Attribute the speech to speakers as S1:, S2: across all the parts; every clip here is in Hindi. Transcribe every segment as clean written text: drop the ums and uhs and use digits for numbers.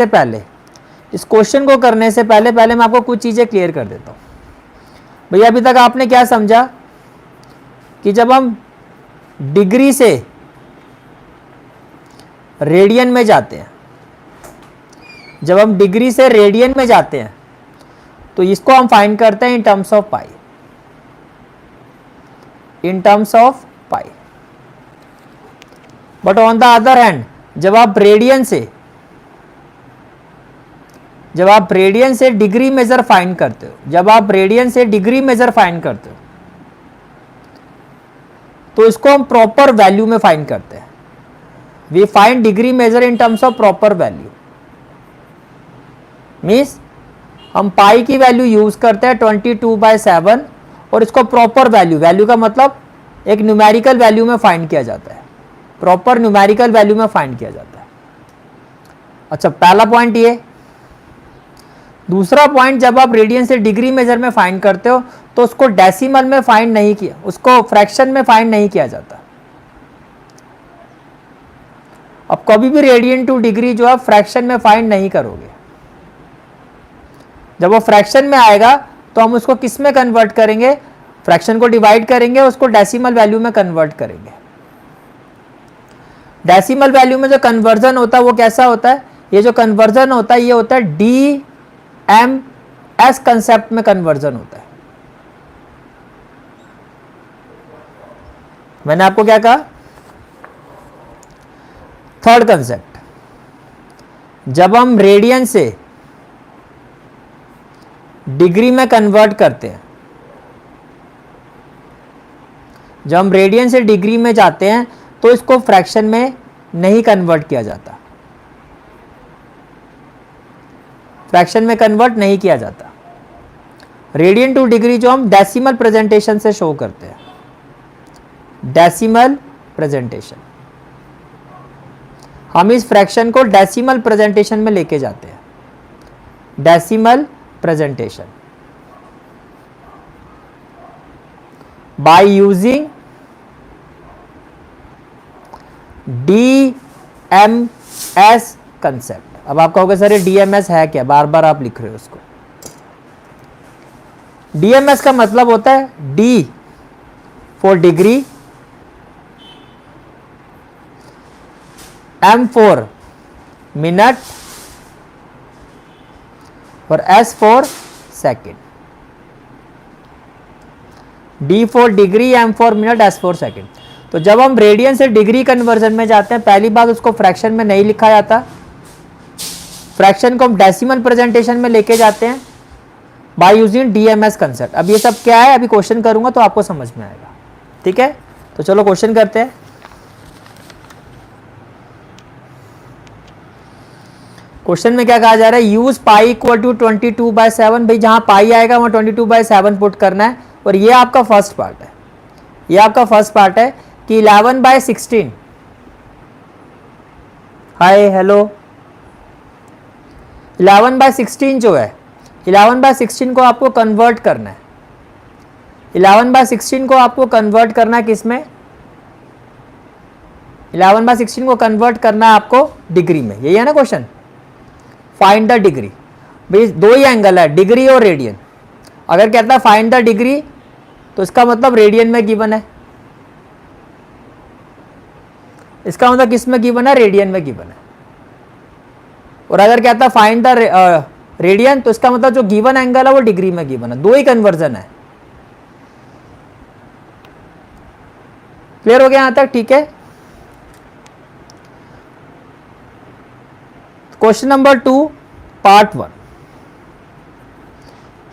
S1: से पहले, इस क्वेश्चन को करने से पहले मैं आपको कुछ चीज़ें क्लियर कर देता हूँ। भैया अभी तक आपने क्या समझा कि जब हम डिग्री से रेडियन में जाते हैं, जब हम डिग्री से रेडियन में जाते हैं तो इसको हम फाइंड करते हैं इन terms of pi, in terms of pi. But on the other hand जब आप रेडियन से डिग्री मेजर फाइंड करते हो, जब आप रेडियन से डिग्री मेजर फाइंड करते हो तो इसको हम प्रॉपर वैल्यू में फाइंड करते हैं। We find degree measure in terms of proper value. Means हम पाई की वैल्यू यूज करते हैं 22/7 और इसको प्रॉपर वैल्यू का मतलब एक न्यूमेरिकल वैल्यू में फाइंड किया जाता है, प्रॉपर न्यूमेरिकल वैल्यू में फाइंड किया जाता है। अच्छा, पहला पॉइंट ये। दूसरा पॉइंट, जब आप रेडियन से डिग्री मेजर में फाइंड करते हो तो उसको डेसिमल में फाइंड नहीं किया, उसको फ्रैक्शन में फाइंड नहीं किया जाता। अब कभी भी रेडियन टू डिग्री जो आप फ्रैक्शन में फाइंड नहीं करोगे। जब वो फ्रैक्शन में आएगा तो हम उसको किस में कन्वर्ट करेंगे, फ्रैक्शन को डिवाइड करेंगे, उसको डेसिमल वैल्यू में कन्वर्ट करेंगे। डेसिमल वैल्यू में जो कन्वर्जन होता है वो कैसा होता है, ये जो कन्वर्जन होता है ये होता है DMS कंसेप्ट में कन्वर्जन होता है। मैंने आपको क्या कहा, थर्ड कंसेप्ट, जब हम रेडियन से डिग्री में कन्वर्ट करते हैं, जब हम रेडियन से डिग्री में जाते हैं तो इसको फ्रैक्शन में नहीं कन्वर्ट किया जाता, फ्रैक्शन में कन्वर्ट नहीं किया जाता। रेडियन टू डिग्री जो हम डेसिमल प्रेजेंटेशन से शो करते हैं, डेसिमल प्रेजेंटेशन, हम इस फ्रैक्शन को डेसिमल प्रेजेंटेशन में लेके जाते हैं, decimal presentation by using DMS concept. अब आप कहोगे सर ये DMS है क्या, बार बार आप लिख रहे हो उसको। DMS का मतलब होता है D for degree, M for minute और S for second. D for degree, M for minute, S for second. तो जब हम रेडियन से डिग्री कन्वर्जन में जाते हैं, पहली बात उसको फ्रैक्शन में नहीं लिखा जाता, फ्रैक्शन को हम डेसिमल प्रेजेंटेशन में लेके जाते हैं बाय यूजिंग DMS कंसेप्ट। अब ये सब क्या है, अभी क्वेश्चन करूंगा तो आपको समझ में आएगा, ठीक है। तो चलो क्वेश्चन करते हैं। क्वेश्चन में क्या कहा जा रहा है, यूज पाई इक्वल टू 22/7। भाई जहां पाई आएगा वहां 22/7 पुट करना है। और ये आपका फर्स्ट पार्ट है, ये आपका फर्स्ट पार्ट है कि 11/16, हाय हेलो, 11/16 जो है, 11/16 को आपको कन्वर्ट करना है, 11/16 को आपको कन्वर्ट करना है किसमें, 11/16 को कन्वर्ट करना है आपको डिग्री में। यही है ना क्वेश्चन, फाइंड द डिग्री। भाई दो ही एंगल है, डिग्री और रेडियन। अगर कहता है फाइंड द डिग्री तो इसका मतलब रेडियन में गिवन है, इसका मतलब किस में गिवन है, रेडियन में गिवन है। और अगर कहता है फाइंड द रेडियन तो इसका मतलब जो गिवन एंगल है वो डिग्री में गिवन है। दो ही कन्वर्जन है। क्लियर हो गया यहां तक, ठीक है। क्वेश्चन नंबर 2 पार्ट 1,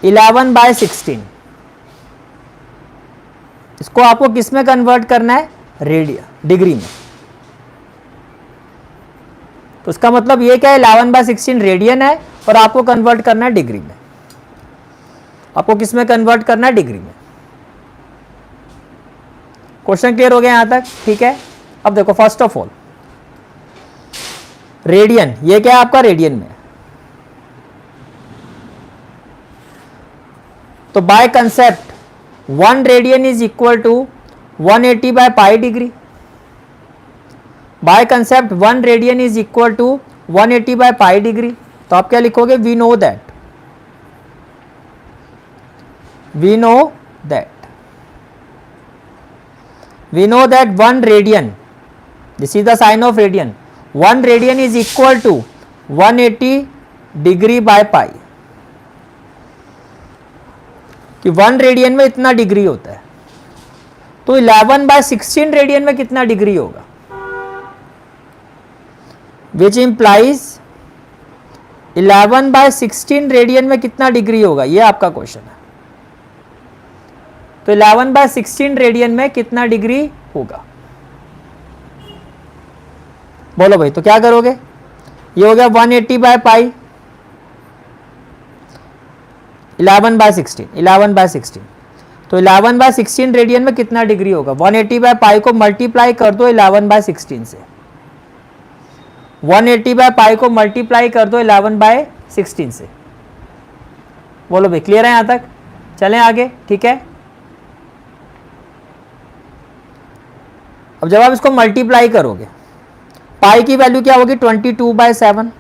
S1: 11/16, इसको आपको किस में कन्वर्ट करना है, रेडियन, डिग्री में। तो इसका मतलब ये क्या है, 11/16 रेडियन है और आपको कन्वर्ट करना है डिग्री में। आपको किस में कन्वर्ट करना है, डिग्री में। क्वेश्चन क्लियर हो गया यहां तक, ठीक है। अब देखो, फर्स्ट ऑफ ऑल रेडियन, ये क्या है आपका, रेडियन में। तो by concept 1 radian is equal to 180/π degree. By concept 1 radian is equal to 180 by pi degree, तो आप क्या लिखोगे, we know that, we know that 1 radian, this is the sign of radian, 1 radian is equal to 180 degree by pi, कि 1 रेडियन में इतना डिग्री होता है, तो 11 बाय 16 रेडियन में कितना डिग्री होगा, विच इंप्लाइज 11 बाय 16 रेडियन में कितना डिग्री होगा, ये आपका क्वेश्चन है। तो 11 बाय 16 रेडियन में कितना डिग्री होगा, बोलो भाई। तो क्या करोगे, ये हो गया 180 बाय पाई, 11 बाय 16, तो 11 बाय 16 रेडियन में कितना डिग्री होगा, 180 बाय पाई को मल्टीप्लाई कर दो 11 बाय 16 से, 180 बाय पाई को मल्टीप्लाई कर दो 11 बाय 16 से, बोलो भाई क्लियर है यहां तक, चलें आगे, ठीक है। अब जब आप इसको मल्टीप्लाई करोगे, पाई की वैल्यू क्या होगी 22 बाय 7,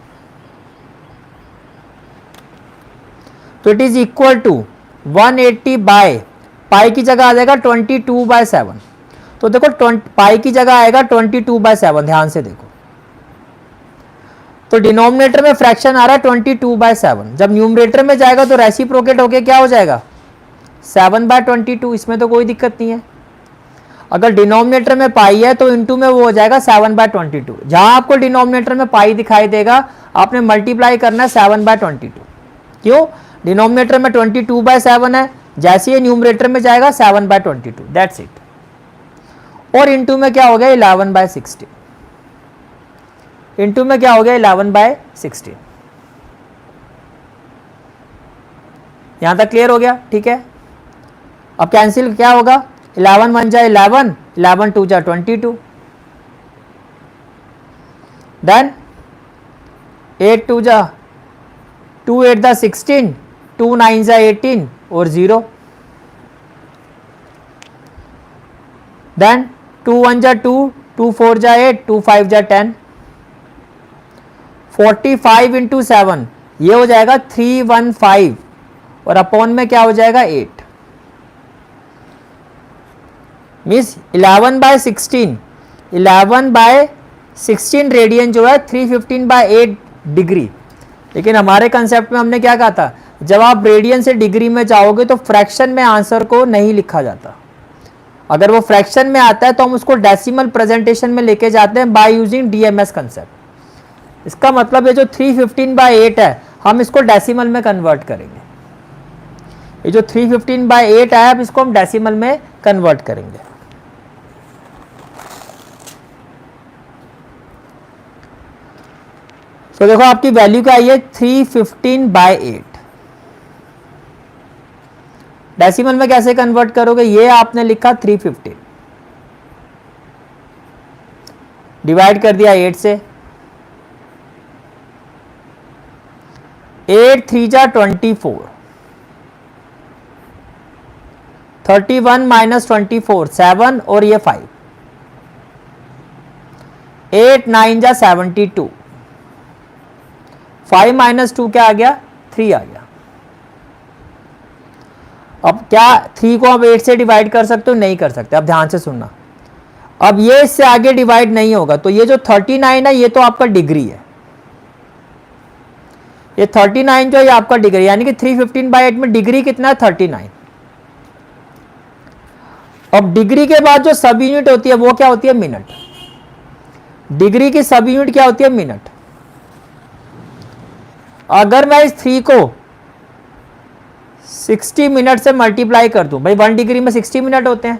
S1: तो it is equal to 180 by, pi की जगह आ जाएगा 22 बाय 7, तो देखो पाई की जगह आएगा 22 बाय 7, ध्यान से देखो, तो डिनोमिनेटर में फ्रैक्शन आ रहा है 22 बाय 7, जब न्यूमरेटर में जाएगा तो रेसिप्रोकेट होके क्या हो जाएगा 7 बाय 22, इसमें तो कोई दिक्कत नहीं है। अगर डिनोमिनेटर में पाई है तो इनटू में वो हो जाएगा 7 बाय 22, जहां आपको डिनोमिनेटर में पाई दिखाई देगा आपने मल्टीप्लाई करना है 7 बाय 22, क्यों, डिनोमिनेटर में 22 बाय 7 है, जैसे ये न्यूमरेटर में जाएगा 7 बाय 22, दैट्स इट, और इनटू में क्या हो गया 11 बाय 16, इनटू में क्या हो गया 11 बाय 16, यहां तक क्लियर हो गया, ठीक है। अब कैंसिल क्या होगा, 11 1 जा 11, 11 2 जा 22, देन 8 2 जा 2 8 जा 16, 2 9 जा 18 और 0, देन 2 1 जा 2, 2 4 जा 8, 2 5 जा 10, 45 इंटू 7 ये हो जाएगा 315, और अपॉन में क्या हो जाएगा 8, मीन्स 11 बाय 16 रेडियन जो है 315 बाय 8 डिग्री। लेकिन हमारे कंसेप्ट में हमने क्या कहा था, जब आप रेडियन से डिग्री में जाओगे तो फ्रैक्शन में आंसर को नहीं लिखा जाता, अगर वो फ्रैक्शन में आता है तो हम उसको डेसिमल प्रेजेंटेशन में लेके जाते हैं बाय यूजिंग डीएमएस कंसेप्ट। इसका मतलब ये जो 315 बाय 8 है हम इसको डेसिमल में कन्वर्ट करेंगे, ये जो 315 बाय 8 है अब इसको हम डेसिमल में कन्वर्ट करेंगे। तो देखो आपकी वैल्यू क्या आई है 315 बाय 8, डेसिमल में कैसे कन्वर्ट करोगे, ये आपने लिखा 315, डिवाइड कर दिया 8 से, 8 3 जा 24, 31 माइनस 24 7 और ये 5, 8 9 जा 72, 5 माइनस 2 क्या आ गया 3 आ गया। अब क्या 3 को आप 8 से डिवाइड कर सकते हो, नहीं कर सकते, अब ध्यान से सुनना, अब ये इससे आगे डिवाइड नहीं होगा, तो ये जो 39 है ये तो आपका डिग्री है, ये 39 जो है आपका डिग्री, यानी कि 315 बाय 8 में डिग्री कितना है 39। अब डिग्री के बाद जो सब यूनिट होती है वो क्या होती है मिनट, डिग्री की सब यूनिट क्या होती है मिनट। अगर मैं इस 3 को 60 मिनट से मल्टीप्लाई कर दूं, भाई 1 डिग्री में 60 मिनट होते हैं,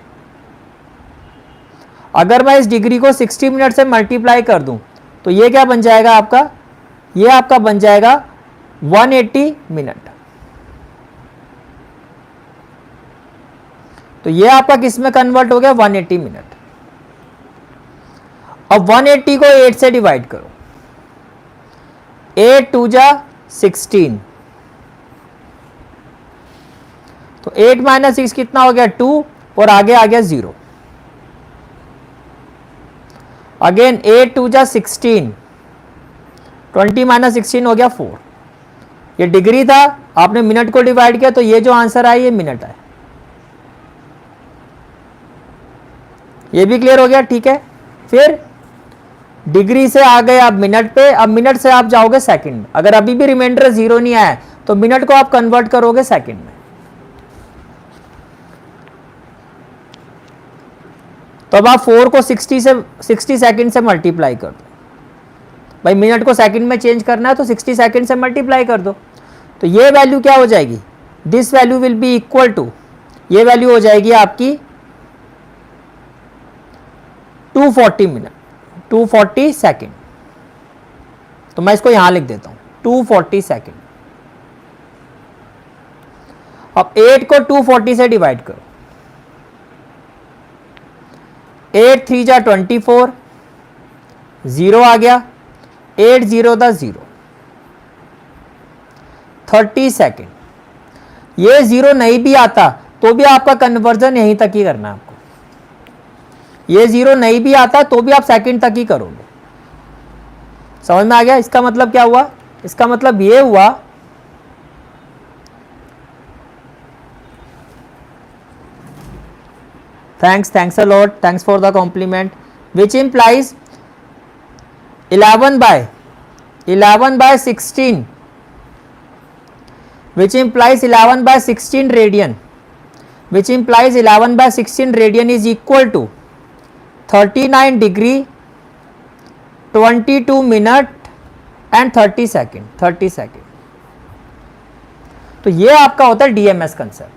S1: अगर मैं इस डिग्री को 60 मिनट से मल्टीप्लाई कर दूं तो ये क्या बन जाएगा आपका, ये आपका बन जाएगा 180 मिनट। तो ये आपका किस में कन्वर्ट हो गया 180 मिनट। अब 180 को 8 से डिवाइड करो, 8 2 जा 16, तो 8 माइनस 6 कितना हो गया 2 और आगे आ गया 0, अगेन 8 2 जा 16, 20 माइनस 16 हो गया 4। ये डिग्री था, आपने मिनट को डिवाइड किया तो ये जो आंसर आया ये मिनट है। ये भी क्लियर हो गया, ठीक है। फिर डिग्री से आ गए आप मिनट पे, अब मिनट से आप जाओगे सेकंड। अगर अभी भी रिमाइंडर 0 नहीं आया तो मिनट को आप कन्वर्ट करोगे सेकंड में। तो अब आप 4 को 60 सेकंड से मल्टीप्लाई कर दो। भाई मिनट को सेकंड में चेंज करना है तो 60 सेकंड से मल्टीप्लाई कर दो। तो ये वैल्यू क्या हो जाएगी, this value will be equal to, ये वैल्यू हो जाएगी आपकी 240 मिनट, 240 सेकंड। तो मैं इसको यहां लिख देता हूं 240 सेकंड। अब 8 को 240 से डिवाइड करो, 8 3 जा 24, 0 आ गया, 8 0 दा 0, 30 सेकेंड। ये 0 नहीं भी आता तो भी आपका कन्वर्जन यहीं तक ही करना है आपको। ये 0 नहीं भी आता तो भी आप सेकंड तक ही करोगे। समझ में आ गया? इसका मतलब क्या हुआ, इसका मतलब ये हुआ thanks a lot, thanks for the compliment, which implies 11 by 16, which implies 11 by 16 radian, which implies 11 by 16 radian is equal to 39 degree, 22 minute and 30 second। तो ये आपका होता है DMS कंसेप्ट।